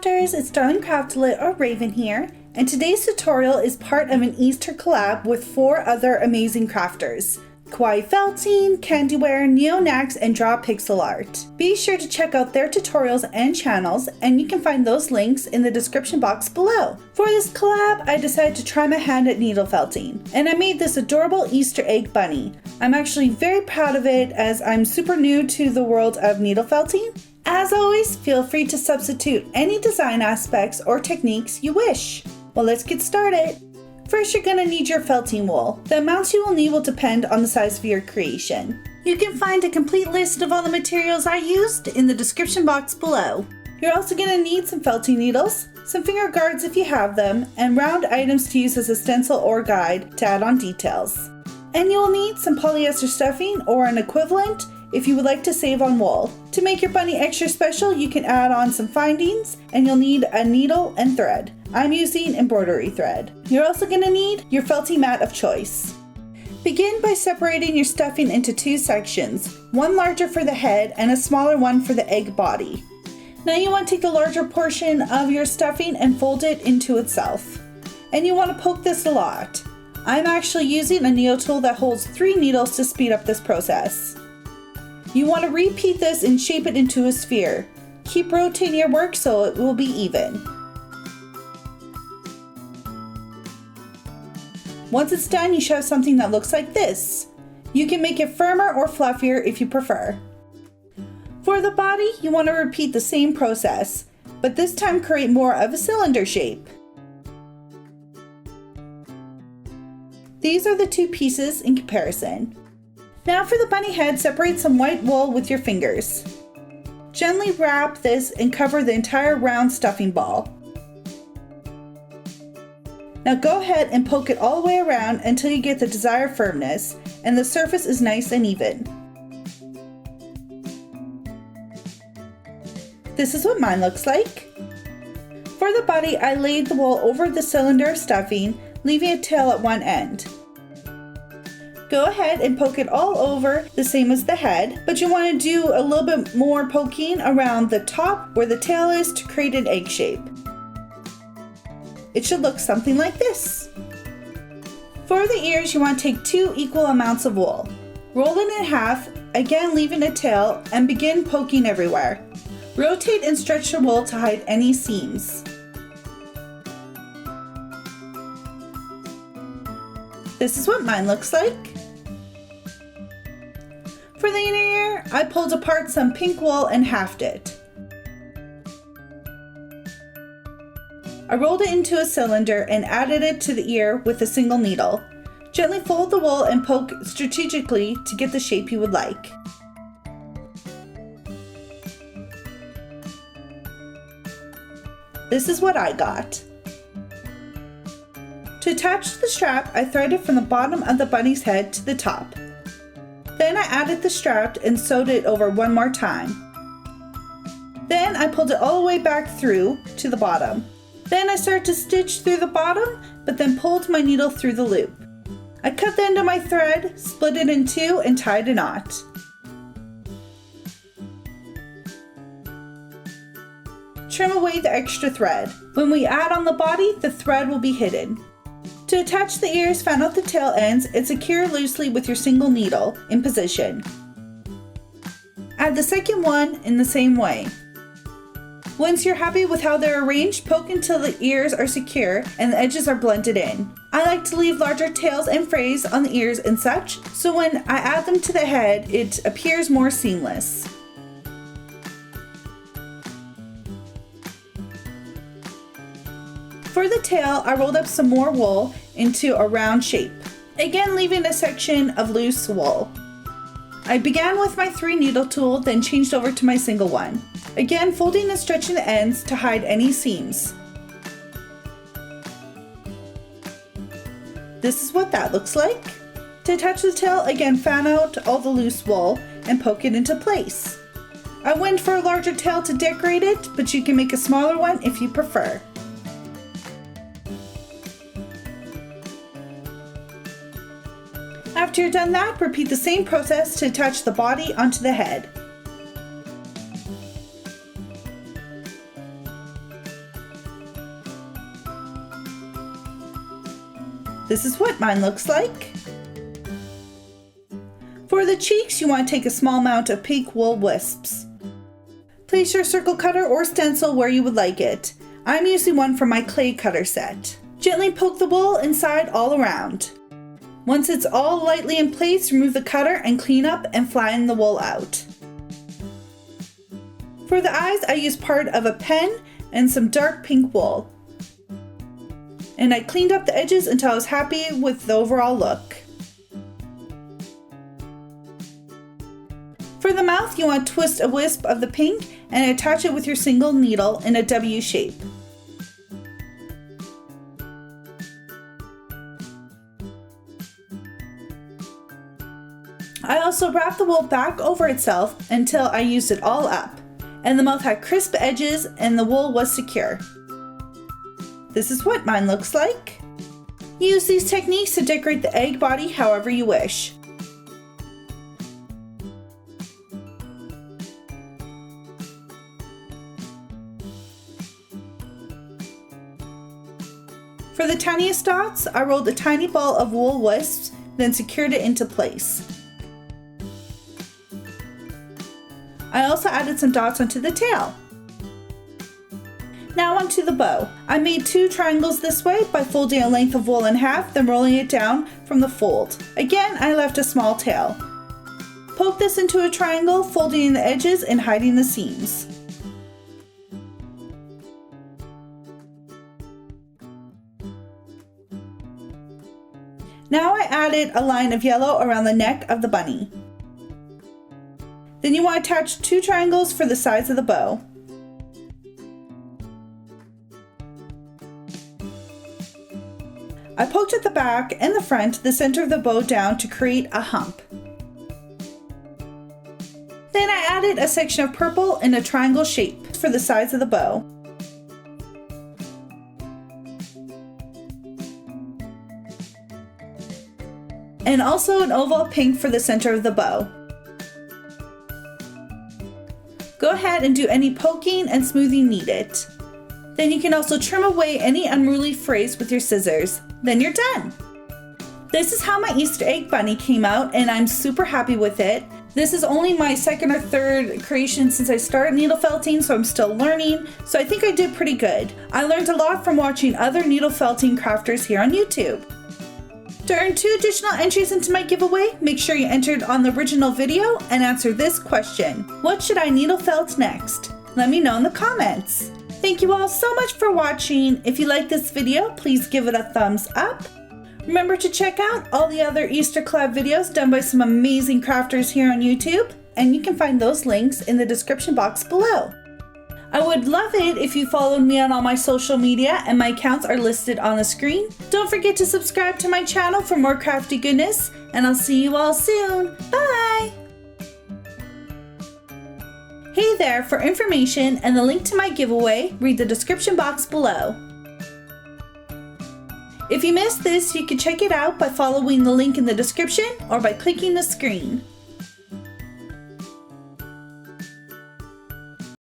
crafters, it's Darling Craftolate or Raven here, and today's tutorial is part of an Easter collab with 4 other amazing crafters: Kawaii Felting, Candyware, Neonax, and Draw Pixel Art. Be sure to check out their tutorials and channels, and you can find those links in the description box below. For this collab, I decided to try my hand at needle felting, and I made this adorable Easter egg bunny. I'm actually very proud of it as I'm super new to the world of needle felting. As always, feel free to substitute any design aspects or techniques you wish. Well, let's get started. First, you're going to need your felting wool. The amounts you will need will depend on the size of your creation. You can find a complete list of all the materials I used in the description box below. You're also going to need some felting needles, some finger guards if you have them, and round items to use as a stencil or guide to add on details. And you will need some polyester stuffing or an equivalent if you would like to save on wool. To make your bunny extra special, you can add on some findings, and you'll need a needle and thread. I'm using embroidery thread. You're also going to need your felting mat of choice. Begin by separating your stuffing into 2 sections, one larger for the head and a smaller one for the egg body. Now you want to take the larger portion of your stuffing and fold it into itself. And you want to poke this a lot. I'm actually using a needle tool that holds 3 needles to speed up this process. You want to repeat this and shape it into a sphere. Keep rotating your work so it will be even. Once it's done, you should have something that looks like this. You can make it firmer or fluffier if you prefer. For the body, you want to repeat the same process, but this time create more of a cylinder shape. These are the 2 pieces in comparison. Now for the bunny head, separate some white wool with your fingers. Gently wrap this and cover the entire round stuffing ball. Now go ahead and poke it all the way around until you get the desired firmness and the surface is nice and even. This is what mine looks like. For the body, I laid the wool over the cylinder of stuffing, leaving a tail at one end. Go ahead and poke it all over the same as the head, but you want to do a little bit more poking around the top where the tail is to create an egg shape. It should look something like this. For the ears, you want to take 2 equal amounts of wool. Roll it in half, again leaving a tail, and begin poking everywhere. Rotate and stretch the wool to hide any seams. This is what mine looks like. For the inner ear, I pulled apart some pink wool and halved it. I rolled it into a cylinder and added it to the ear with a single needle. Gently fold the wool and poke strategically to get the shape you would like. This is what I got. To attach the strap, I threaded from the bottom of the bunny's head to the top. Then I added the strap and sewed it over one more time. Then I pulled it all the way back through to the bottom. Then I started to stitch through the bottom, but then pulled my needle through the loop. I cut the end of my thread, split it in 2, and tied a knot. Trim away the extra thread. When we add on the body, the thread will be hidden. To attach the ears, fan out the tail ends and secure loosely with your single needle in position. Add the second one in the same way. Once you're happy with how they're arranged, poke until the ears are secure and the edges are blended in. I like to leave larger tails and frays on the ears and such, so when I add them to the head, it appears more seamless. For the tail, I rolled up some more wool into a round shape, again leaving a section of loose wool. I began with my 3 needle tool, then changed over to my single one. Again, folding and stretching the ends to hide any seams. This is what that looks like. To attach the tail, again fan out all the loose wool and poke it into place. I went for a larger tail to decorate it, but you can make a smaller one if you prefer. After you're done that, repeat the same process to attach the body onto the head. This is what mine looks like. For the cheeks, you want to take a small amount of pink wool wisps. Place your circle cutter or stencil where you would like it. I'm using one from my clay cutter set. Gently poke the wool inside all around. Once it's all lightly in place, remove the cutter and clean up and flatten the wool out. For the eyes, I used part of a pen and some dark pink wool. And I cleaned up the edges until I was happy with the overall look. For the mouth, you want to twist a wisp of the pink and attach it with your single needle in a W shape. I also wrapped the wool back over itself until I used it all up, and the mouth had crisp edges and the wool was secure. This is what mine looks like. Use these techniques to decorate the egg body however you wish. For the tiniest dots, I rolled a tiny ball of wool wisps, then secured it into place. I also added some dots onto the tail. Now onto the bow. I made 2 triangles this way by folding a length of wool in half, then rolling it down from the fold. Again, I left a small tail. Poke this into a triangle, folding in the edges and hiding the seams. Now I added a line of yellow around the neck of the bunny. Then you want to attach 2 triangles for the sides of the bow. I poked at the back and the front, the center of the bow down to create a hump. Then I added a section of purple in a triangle shape for the sides of the bow. And also an oval pink for the center of the bow. Go ahead and do any poking and smoothing needed. Then you can also trim away any unruly frays with your scissors. Then you're done. This is how my Easter egg bunny came out, and I'm super happy with it. This is only my second or third creation since I started needle felting, so I'm still learning. So I think I did pretty good. I learned a lot from watching other needle felting crafters here on YouTube. To earn 2 additional entries into my giveaway, make sure you entered on the original video and answer this question. What should I needle felt next? Let me know in the comments. Thank you all so much for watching. If you like this video, please give it a thumbs up. Remember to check out all the other Easter collab videos done by some amazing crafters here on YouTube, and you can find those links in the description box below. I would love it if you followed me on all my social media, and my accounts are listed on the screen. Don't forget to subscribe to my channel for more crafty goodness, and I'll see you all soon. Bye! Hey there, for information and the link to my giveaway, read the description box below. If you missed this, you can check it out by following the link in the description or by clicking the screen.